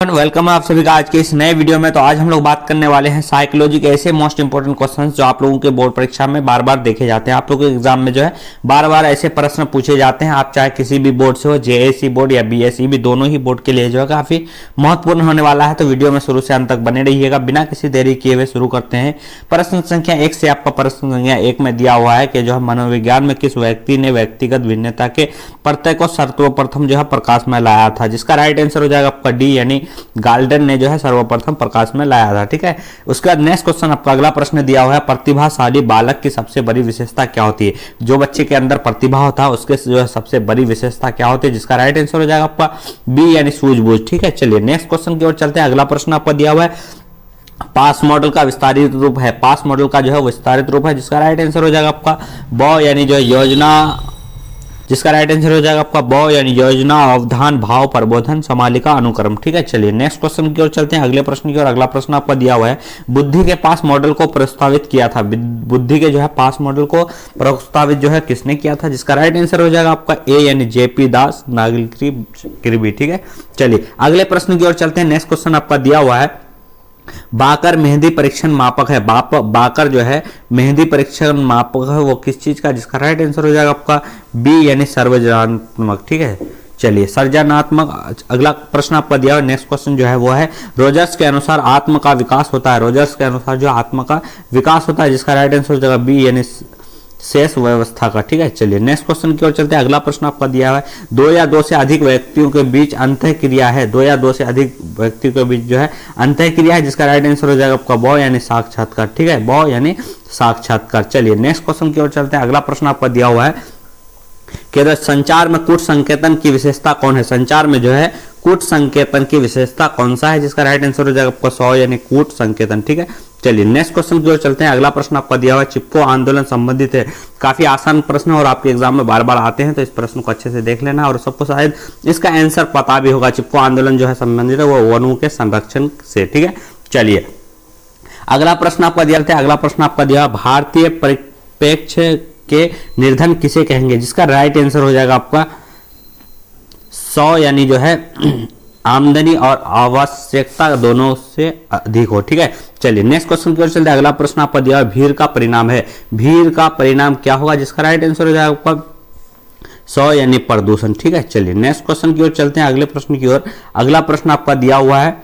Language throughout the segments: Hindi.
वेलकम है आप सभी का आज के इस नए वीडियो में। तो आज हम लोग बात करने वाले हैं साइकोलॉजी के ऐसे मोस्ट इंपोर्टेंट क्वेश्चंस जो आप लोगों के बोर्ड परीक्षा में बार बार देखे जाते हैं। आप लोगों के एग्जाम में जो है बार बार ऐसे प्रश्न पूछे जाते हैं। आप चाहे किसी भी बोर्ड से हो, जेएसी बोर्ड या बीएसई भी, दोनों ही बोर्ड के लिए जो है काफी महत्वपूर्ण होने वाला है। तो वीडियो में शुरू से अंत तक बने रहिएगा। बिना किसी देरी किए हुए शुरू करते हैं। प्रश्न संख्या 1 से आपका प्रश्न संख्या 1 में दिया हुआ है कि जो है मनोविज्ञान में किस व्यक्ति ने व्यक्तिगत भिन्नता के प्रत्यय को सर्वप्रथम जो है प्रकाश में लाया था, जिसका राइट आंसर हो जाएगा आपका डी, यानी गाल्डन ने जो है सर्वप्रथम प्रकाश में लाया था। ठीक है, उसके बाद नेक्स्ट क्वेश्चन आपका अगला प्रश्न दिया हुआ है, प्रतिभाशाली बालक की सबसे बड़ी विशेषता क्या होती है। जो बच्चे के अंदर प्रतिभा होता है उसके जो है सबसे बड़ी विशेषता क्या होती है, जिसका राइट आंसर हो जाएगा आपका बी, यानी सूझबूझ। ठीक है, चलिए नेक्स्ट क्वेश्चन की ओर चलते हैं। अगला प्रश्न आपका दिया हुआ है, पास मॉडल का विस्तारित रूप है। पास मॉडल का जो है विस्तारित रूप है, जिसका राइट आंसर हो जाएगा आपका ब, यानी जो है योजना, जिसका राइट आंसर हो जाएगा आपका ब, यानी योजना, अवधान, भाव, प्रबोधन, समालिका, अनुक्रम। ठीक है, चलिए नेक्स्ट क्वेश्चन की ओर चलते हैं, अगले प्रश्न की ओर। अगला प्रश्न आपका दिया हुआ है, बुद्धि के पास मॉडल को प्रस्तावित किया था। बुद्धि के जो है पास मॉडल को प्रस्तावित जो है किसने किया था, जिसका राइट आंसर हो जाएगा आपका ए, यानी जेपी दास नागलिक्री। ठीक है, चलिए अगले प्रश्न की ओर चलते हैं। नेक्स्ट क्वेश्चन आपका दिया हुआ है, बाकर मेहंदी परीक्षण मापक है। बाकर जो है मेहंदी परीक्षण मापक है, वो किस चीज का, जिसका राइट आंसर हो जाएगा आपका बी, यानी सर्वजनात्मक। ठीक है, चलिए सर्जनात्मक। अगला प्रश्न आपका दिया हुआ नेक्स्ट क्वेश्चन जो है वो है, रोजर्स के अनुसार आत्मा का विकास होता है। रोजर्स के अनुसार जो आत्मा का विकास होता है, जिसका राइट आंसर हो जाएगा बी, यानी शेष व्यवस्था का। ठीक है, चलिए नेक्स्ट क्वेश्चन की ओर चलते हैं। अगला प्रश्न आपका दिया हुआ है, दो या दो से अधिक व्यक्तियों के बीच अंतःक्रिया है। दो या दो से अधिक व्यक्तियों के बीच जो है अंतःक्रिया है, जिसका राइट आंसर हो जाएगा आपका ब, यानी साक्षात्कार। ठीक है, ब यानी साक्षात्कार। चलिए नेक्स्ट क्वेश्चन की ओर चलते हैं। अगला प्रश्न आपका दिया हुआ है कि संचार में कूट संकेतन की विशेषता कौन है। संचार में जो है कूट संकेतन की विशेषता कौन सा है, जिसका राइट आंसर हो जाएगा आपका 100, यानी कूट संकेतन। ठीक है, चलिए नेक्स्ट क्वेश्चन की ओर चलते हैं। अगला प्रश्न आपका दिया हुआ है, चिपको आंदोलन संबंधित है। काफी आसान प्रश्न है और आपके एग्जाम में बार बार आते हैं, तो इस प्रश्न को अच्छे से देख लेना और सबको शायद इसका आंसर पता भी होगा। चिपको आंदोलन जो है संबंधित है वो वनों के संरक्षण से। ठीक है, चलिए अगला प्रश्न आपका दिया है। अगला प्रश्न आपका दिया, भारतीय परिप्रेक्ष्य के निर्धन किसे कहेंगे, जिसका राइट आंसर हो जाएगा आपका 100, यानी जो है आमदनी और आवश्यकता दोनों से अधिक हो। ठीक है, चलिए नेक्स्ट क्वेश्चन की ओर चलते हैं। अगला प्रश्न आपका दिया है, भीड़ का परिणाम है। भीड़ का परिणाम क्या होगा, जिसका राइट आंसर हो जाएगा आपका 100, यानी प्रदूषण। ठीक है, चलिए नेक्स्ट क्वेश्चन की ओर चलते हैं, अगले प्रश्न की ओर। अगला प्रश्न आपका दिया हुआ है,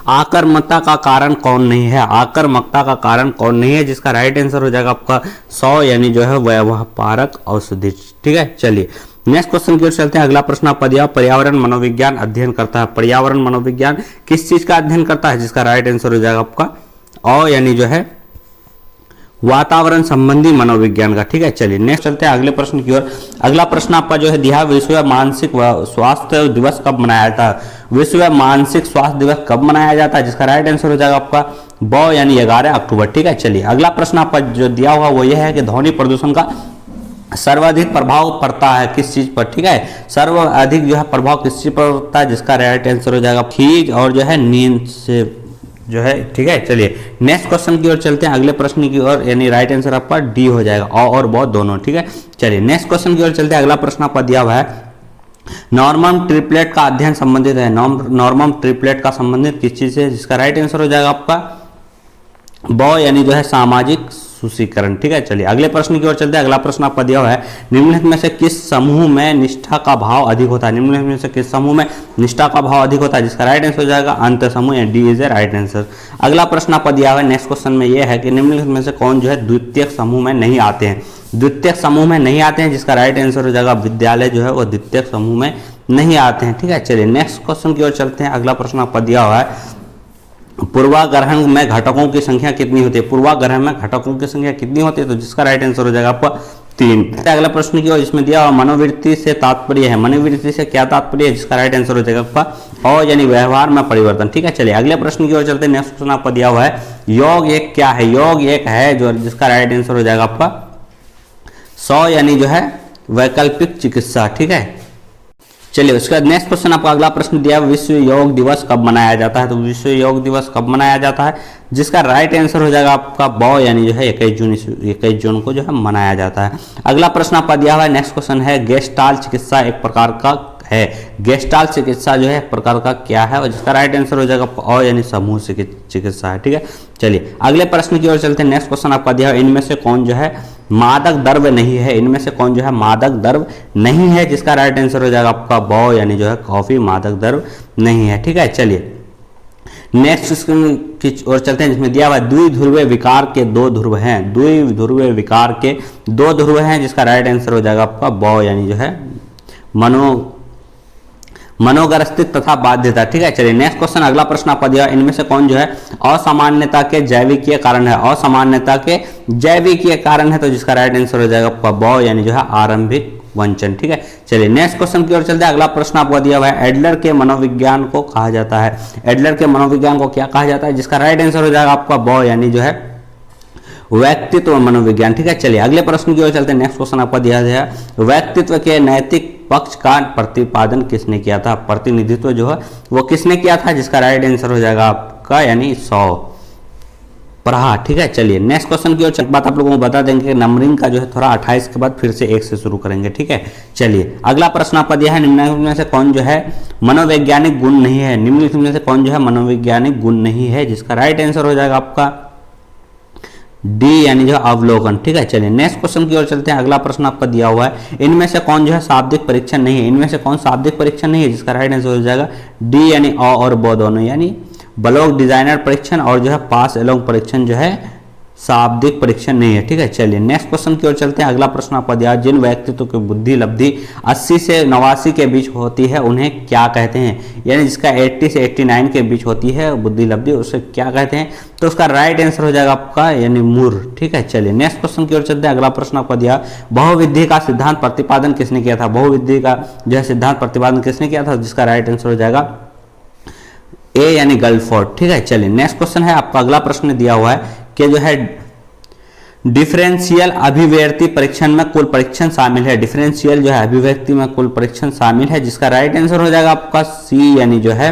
आक्रामकता का कारण कौन नहीं है। आक्रामकता का कारण कौन नहीं है, जिसका राइट आंसर हो जाएगा आपका 100, यानी जो है व्यावहारिक औषधि। ठीक है, चलिए नेक्स्ट क्वेश्चन की ओर चलते हैं। अगला प्रश्न आपका दिया, पर्यावरण मनोविज्ञान अध्ययन करता है। पर्यावरण मनोविज्ञान किस चीज का अध्ययन करता है, जिसका राइट आंसर हो जाएगा आपका और, यानी जो है वातावरण संबंधी मनोविज्ञान का। ठीक है, चलिए नेक्स्ट चलते हैं अगले प्रश्न की ओर। अगला प्रश्न आपका जो है दिया, विश्व मानसिक स्वास्थ्य दिवस कब मनाया जाता है। विश्व मानसिक स्वास्थ्य दिवस कब मनाया जाता है, जिसका राइट आंसर हो जाएगा आपका ब, यानी 11 अक्टूबर। ठीक है, चलिए अगला प्रश्न आपका जो दिया हुआ वो यह है कि ध्वनि प्रदूषण का सर्वाधिक प्रभाव पड़ता है किस चीज पर। ठीक है, सर्वाधिक जो है प्रभाव किस चीज पर पड़ता है, जिसका राइट आंसर हो जाएगा खींच और जो है नींद से जो है। ठीक है, चलिए नेक्स्ट क्वेश्चन की ओर चलते हैं, अगले प्रश्न की ओर, यानी राइट आंसर आपका डी हो जाएगा, और बहुत दोनों। ठीक है, चलिए नेक्स्ट क्वेश्चन की ओर चलते हैं। अगला प्रश्न आपका दिया हुआ है, नॉर्मम ट्रिपलेट का अध्ययन संबंधित है। नॉर्मम ट्रिपलेट का संबंधित किस चीज से, जिसका राइट आंसर हो जाएगा आपका ब, यानी जो है सामाजिक सूचीकरण। ठीक है, चलिए अगले प्रश्न की ओर चलते हैं। अगला प्रश्न आपका दिया हुआ है, निम्नलिखित में से किस समूह में निष्ठा का भाव अधिक होता है। निम्नलिखित में से किस समूह में निष्ठा का भाव अधिक होता है, जिसका राइट आंसर हो जाएगा अंत समूह, D is a right answer. अगला प्रश्न आपका दिया हुआ है नेक्स्ट क्वेश्चन में यह है कि निम्नलिखित में से कौन जो है द्वितीयक समूह में नहीं आते हैं। द्वितीयक समूह में नहीं आते हैं, जिसका राइट आंसर हो जाएगा विद्यालय जो है वो द्वितीयक समूह में नहीं आते हैं। ठीक है, चलिए नेक्स्ट क्वेश्चन की ओर चलते हैं। अगला प्रश्न आपका दिया हुआ है, पूर्वाग्रह में घटकों की संख्या कितनी होती है। पूर्वाग्रह में घटकों की संख्या कितनी होती है, तो जिसका राइट आंसर हो जाएगा आपका 3। अगला प्रश्न की ओर, इसमें दिया हुआ मनोवृत्ति से तात्पर्य है। मनोवृत्ति से क्या तात्पर्य है, जिसका राइट आंसर हो जाएगा आपका और, यानी व्यवहार में परिवर्तन। ठीक है, चलिए अगले प्रश्न की ओर चलते हैं। नेक्स्ट क्वेश्चन आपका दिया हुआ है, योग एक क्या है। योग एक है जो, जिसका राइट आंसर हो जाएगा आपका 100, यानी जो है वैकल्पिक चिकित्सा। ठीक है, चलिए उसके बाद नेक्स्ट क्वेश्चन आपका अगला प्रश्न दिया, विश्व योग दिवस कब मनाया जाता है। तो विश्व योग दिवस कब मनाया जाता है, जिसका राइट आंसर हो जाएगा आपका ब, यानी जो है 21 जून को जो है मनाया जाता है। अगला प्रश्न आपका दिया हुआ है नेक्स्ट क्वेश्चन है, गेस्टाल्ट चिकित्सा एक प्रकार का है। गेस्टाल्ट चिकित्सा जो है प्रकार का क्या है, और जिसका राइट आंसर हो जाएगा अ यानी समूह चिकित्सा है। ठीक है, चलिए अगले प्रश्न की ओर चलते हैं। नेक्स्ट क्वेश्चन आपका दिया है, इनमें से कौन जो है मादक द्रव्य नहीं है, इनमें से कौन जो है मादक द्रव्य नहीं है, जिसका राइट आंसर हो जाएगा आपका ब यानी जो है कॉफी मादक द्रव्य नहीं है। ठीक है, चलिए नेक्स्ट की ओर चलते हैं, जिसमें दिया हुआ द्विध्रुवीय विकार के दो ध्रुव हैं, द्विध्रुवीय विकार के दो ध्रुव हैं, जिसका राइट आंसर हो जाएगा आपका ब यानी जो है मनोग्रस्थित तथा बाध्यता। ठीक है, चलिए नेक्स्ट क्वेश्चन अगला प्रश्न आपका दिया, इनमें से कौन जो है असामान्यता के जैविकीय कारण है, असामान्यता के जैविकीय कारण है, तो जिसका राइट आंसर हो जाएगा आपका ब यानी जो है आरंभिक वंचन। ठीक है, चलिए नेक्स्ट क्वेश्चन की ओर चलते हैं। अगला प्रश्न आपको दिया हुआ है, एडलर के मनोविज्ञान को कहा जाता है, एडलर के मनोविज्ञान को क्या कहा जाता है, जिसका राइट आंसर हो जाएगा आपका ब यानी जो है व्यक्तित्व मनोविज्ञान। ठीक है, चलिए अगले प्रश्न की ओर चलते हैं। नेक्स्ट क्वेश्चन आपका दिया गया है, व्यक्तित्व के नैतिक पक्ष का प्रतिपादन किसने किया था, प्रतिनिधित्व जो है वो किसने किया था, जिसका राइट आंसर हो जाएगा आपका यानी 100 प्रहा। ठीक है, चलिए नेक्स्ट क्वेश्चन की ओर बात आप लोगों को बता देंगे कि नंबरिंग का जो है थोड़ा 28 के बाद फिर से 1 से शुरू करेंगे। ठीक है, चलिए अगला प्रश्न आपका दिया है, निम्नलिखित में से कौन जो है मनोवैज्ञानिक गुण नहीं है, निम्नलिखित में से कौन जो है मनोवैज्ञानिक गुण नहीं है, जिसका राइट आंसर हो जाएगा आपका डी यानी जो अवलोकन। ठीक है, चलिए नेक्स्ट क्वेश्चन की ओर चलते हैं। अगला प्रश्न आपका दिया हुआ है, इनमें से कौन जो है शाब्दिक परीक्षण नहीं है, इनमें से कौन शाब्दिक परीक्षण नहीं है, जिसका राइट आंसर हो जाएगा डी यानी अ और ब दोनों, यानी ब्लॉक डिजाइनर परीक्षण और जो है पास एलोंग परीक्षण जो है शाब्दिक परीक्षण नहीं है। ठीक है, चलिए नेक्स्ट क्वेश्चन की ओर चलते हैं। अगला प्रश्न आपका दिया, जिन व्यक्तित्व की बुद्धि लब्धि 80 से 89 के बीच होती है उन्हें क्या कहते हैं, यानी जिसका 80 से 89 के बीच होती है बुद्धि लब्धि, उसे क्या कहते हैं, तो उसका राइट आंसर हो जाएगा आपका यानी मूर्ख। ठीक है, चलिए नेक्स्ट क्वेश्चन की ओर चलते हैं। अगला प्रश्न आपका दिया, बहुविधि का सिद्धांत प्रतिपादन किसने किया था, बहुविधि का जो है सिद्धांत प्रतिपादन किसने किया था, जिसका राइट आंसर हो जाएगा ए यानी गल्फोर्ड। ठीक है, चलिए नेक्स्ट क्वेश्चन है आपका अगला प्रश्न दिया हुआ है कि जो है डिफरेंशियल अभिव्यक्ति परीक्षण में कुल परीक्षण शामिल है, डिफरेंशियल जो है अभिव्यक्ति में कुल परीक्षण शामिल है, जिसका राइट आंसर हो जाएगा आपका सी यानी जो है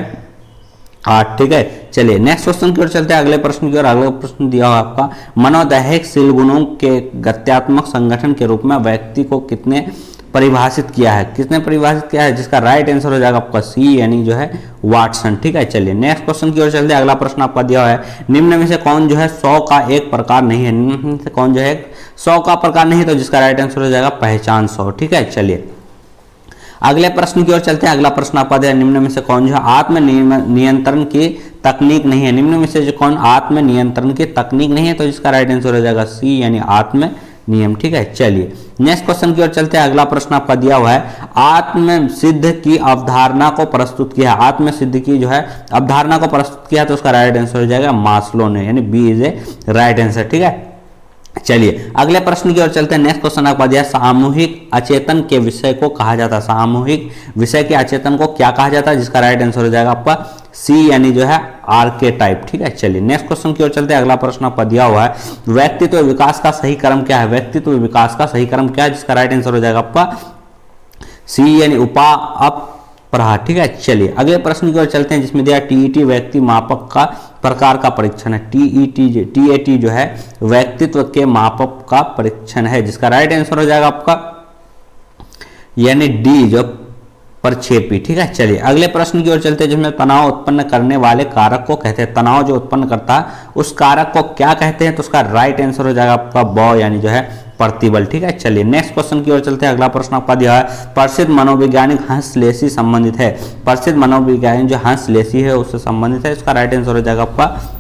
8। ठीक है, चलिए नेक्स्ट क्वेश्चन की ओर चलते हैं। अगले प्रश्न की ओर अगला प्रश्न दिया हुआ आपका, मनोदैहिक शील गुणों के गत्यात्मक संगठन के रूप में व्यक्ति को कितने परिभाषित किया है, किसने परिभाषित किया है, जिसका राइट आंसर हो जाएगा आपका सी यानी जो है वाटसन। ठीक है, चलिए नेक्स्ट क्वेश्चन की ओर चलते हैं। अगला प्रश्न आपका दिया हुआ है, निम्न में से कौन जो है 100 का एक प्रकार नहीं है, निम्न में से कौन जो है 100 का प्रकार नहीं है, तो जिसका राइट आंसर हो जाएगा पहचान 100। ठीक है, चलिए अगले प्रश्न की ओर चलते हैं। अगला प्रश्न आपका दिया, निम्न में से कौन जो है आत्म नियंत्रण की तकनीक नहीं है, निम्न में से जो कौन आत्म नियंत्रण की तकनीक नहीं है, तो जिसका राइट आंसर हो जाएगा सी यानी आत्म नियम। ठीक है, चलिए नेक्स्ट क्वेश्चन की ओर चलते हैं। अगला प्रश्न आपका दिया हुआ है, आत्म सिद्ध की अवधारणा को प्रस्तुत किया है, आत्म सिद्ध की जो है अवधारणा को प्रस्तुत किया, तो उसका राइट आंसर हो जाएगा मास्लो ने, यानी B is A right answer. ठीक है, चलिए अगले प्रश्न की ओर चलते हैं। नेक्स्ट क्वेश्चन आपका दिया, सामूहिक अचेतन के विषय को कहा जाता है, सामूहिक विषय के अचेतन को क्या कहा जाता है, जिसका राइट आंसर हो जाएगा आपका सी यानी जो है आर्केटाइप। ठीक है, चलिए नेक्स्ट क्वेश्चन की ओर चलते हैं। अगला प्रश्न आपका दिया हुआ है, व्यक्तित्व विकास का सही क्रम क्या है, व्यक्तित्व विकास का सही क्रम क्या है, जिसका राइट आंसर हो जाएगा आपका सी यानी उपा अप प्रहार। ठीक है, चलिए अगले प्रश्न की ओर चलते हैं, जिसमें दिया टीईटी व्यक्ति मापक का प्रकार का परीक्षण है, टीएटी जो है व्यक्तित्व के मापक का परीक्षण है, जिसका राइट आंसर हो जाएगा आपका यानी डी जो प्रक्षेपी। ठीक है, चलिए अगले प्रश्न की ओर चलते हैं, जिसमें तनाव उत्पन्न करने वाले कारक को कहते हैं, तनाव जो उत्पन्न करता है उस कारक को क्या कहते हैं, तो उसका राइट आंसर हो जाएगा आपका ब यानी जो है प्रतिबल। ठीक है, चलिए नेक्स्ट क्वेश्चन की ओर चलते हैं। अगला प्रश्न आपका दिया है, प्रसिद्ध मनोवैज्ञानिक हंस लेसी संबंधित है, प्रसिद्ध मनोवैज्ञानिक जो हंस लेसी है उससे संबंधित है, इसका राइट आंसर हो जाएगा आपका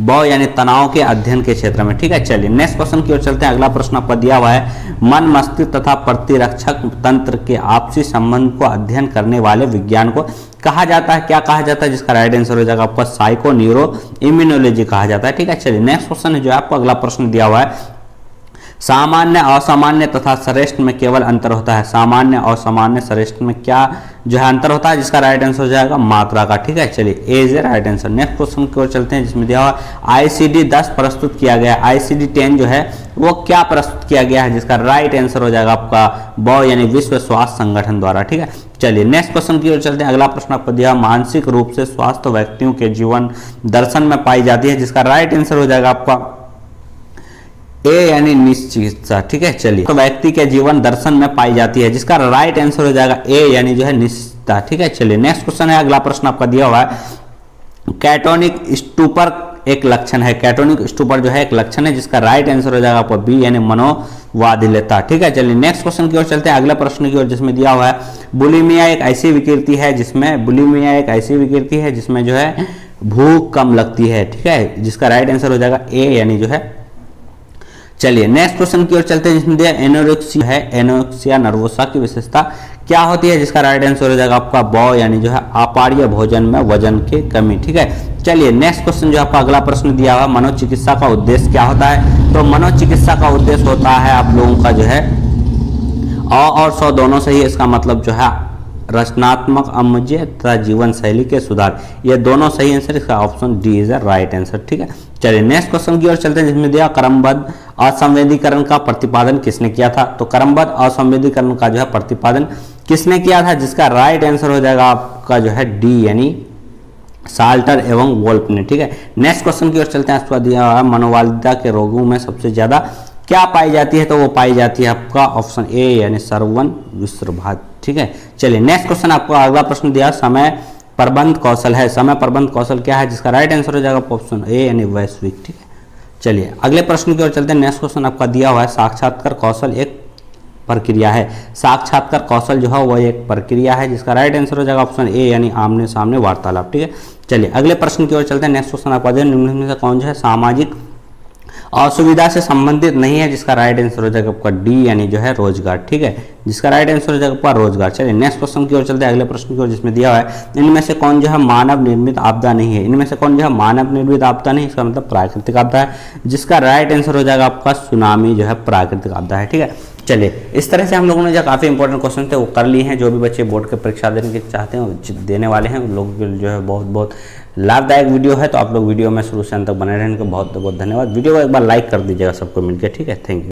ब यानी तनाव के अध्ययन के क्षेत्र में। ठीक है, चलिए नेक्स्ट क्वेश्चन की ओर चलते हैं। अगला प्रश्न आपका दिया हुआ है, मन मस्तिष्क तथा प्रतिरक्षक तंत्र के आपसी संबंध को अध्ययन करने वाले विज्ञान को कहा जाता है, क्या कहा जाता है, जिसका राइट आंसर हो जाएगा आपका साइको न्यूरो इम्यूनोलॉजी कहा जाता है। ठीक है, चलिए नेक्स्ट क्वेश्चन है जो आपको अगला प्रश्न दिया हुआ है, सामान्य असामान्य तथा श्रेष्ठ में केवल अंतर होता है, सामान्य और सामान्य श्रेष्ठ में क्या जो है अंतर होता है, जिसका राइट आंसर हो जाएगा मात्रा का। ठीक है, चलिए A is A right answer. Next question की ओर चलते हैं, जिसमें दिया हुआ आईसीडी 10 प्रस्तुत किया गया है, आईसीडी 10 जो है वो क्या प्रस्तुत किया गया है, जिसका राइट आंसर हो जाएगा आपका ब यानी विश्व स्वास्थ्य संगठन द्वारा। ठीक है, चलिए नेक्स्ट क्वेश्चन की ओर चलते हैं। अगला प्रश्न आपको दिया, मानसिक रूप से स्वस्थ व्यक्तियों के जीवन दर्शन में पाई जाती है, जिसका राइट आंसर हो जाएगा आपका ए यानी निश्चिकित्सा, ठीक है। चलिए, तो व्यक्ति के जीवन दर्शन में पाई जाती है, जिसका राइट आंसर हो जाएगा ए यानी जो है निश्चितता, ठीक है। चलिए नेक्स्ट क्वेश्चन है, अगला प्रश्न आपका दिया हुआ है कैटोनिक स्टूपर एक लक्षण है। कैटोनिक स्टूपर जो है एक लक्षण है, जिसका राइट आंसर हो जाएगा आपको बी यानी मनोवादिलता, ठीक है। चलिए नेक्स्ट क्वेश्चन की ओर चलते हैं, अगला प्रश्न की ओर, जिसमें दिया हुआ है बुलिमिया एक ऐसी विकृति है जिसमें जो है भूख कम लगती है, ठीक है, जिसका राइट आंसर हो जाएगा ए यानी जो है। चलिए नेक्स्ट क्वेश्चन की ओर चलते हैं, जिसमें दिया एनोरेक्सिया है। एनोरेक्सिया नर्वोसा की विशेषता क्या होती है, जिसका राइट आंसर हो जाएगा आपका बॉ यानी जो है अपार्य भोजन में वजन की कमी, ठीक है। चलिए नेक्स्ट क्वेश्चन जो आपका अगला प्रश्न दिया हुआ, मनोचिकित्सा का उद्देश्य क्या होता है। तो मनोचिकित्सा का उद्देश्य होता है आप लोगों का जो है अ और स दोनों से ही इसका मतलब जो है रचनात्मक अमूल्य तथा जीवन शैली के सुधार, ये दोनों सही आंसर, इसका option D is the right answer, ठीक है। चलिए नेक्स्ट क्वेश्चन की ओर चलते हैं, जिसमें दिया क्रमबद्ध असंवेदीकरण का प्रतिपादन किसने किया था। तो क्रमबद्ध असंवेदीकरण का जो है प्रतिपादन किसने किया था, जिसका राइट आंसर हो जाएगा आपका जो है डी यानी साल्टर एवं वोल्फ ने, ठीक है। नेक्स्ट क्वेश्चन की ओर चलते हैं, आपका दिया हुआ मनोवादिता के रोगों में सबसे ज्यादा क्या पाई जाती है। तो वो पाई जाती है आपका ऑप्शन ए यानी श्रवण विश्रभात, ठीक है। चलिए नेक्स्ट क्वेश्चन आपको अगला प्रश्न दिया समय प्रबंध कौशल है। समय प्रबंध कौशल क्या है, जिसका राइट आंसर हो जाएगा ऑप्शन ए यानी वैश्विक, ठीक है। चलिए अगले प्रश्न की ओर चलते हैं, नेक्स्ट क्वेश्चन आपका दिया हुआ है साक्षात्कार कौशल एक प्रक्रिया है। साक्षात्कार कौशल जो है वो एक प्रक्रिया है, जिसका राइट आंसर हो जाएगा ऑप्शन ए यानी आमने सामने वार्तालाप, ठीक है। चलिए अगले प्रश्न की ओर चलते हैं, नेक्स्ट क्वेश्चन आपका निम्न में से कौन जो है सामाजिक असुविधा से संबंधित नहीं है, जिसका राइट आंसर हो जाएगा आपका डी यानी जो है रोजगार, ठीक है, जिसका राइट आंसर हो जाएगा आपका रोजगार। चलिए नेक्स्ट क्वेश्चन की ओर चलते हैं, अगले प्रश्न की ओर, जिसमें दिया हुआ है इनमें से कौन जो है मानव निर्मित आपदा नहीं है। इनमें से कौन जो है मानव निर्मित आपदा नहीं, इसका मतलब प्राकृतिक आपदा है, जिसका राइट आंसर हो जाएगा आपका सुनामी जो है प्राकृतिक आपदा है, ठीक है। चलिए इस तरह से हम लोगों ने जो काफ़ी इंपॉर्टेंट क्वेश्चन थे वो कर लिए हैं। जो भी बच्चे बोर्ड की परीक्षा देने के चाहते हैं वो देने वाले हैं, उन लोगों के लिए जो है बहुत बहुत लाभदायक वीडियो है। तो आप लोग वीडियो में शुरू से अंत तक बने रहने को बहुत बहुत धन्यवाद। वीडियो को एक बार लाइक कर दीजिएगा सबको मिलकर, ठीक है। Thank you.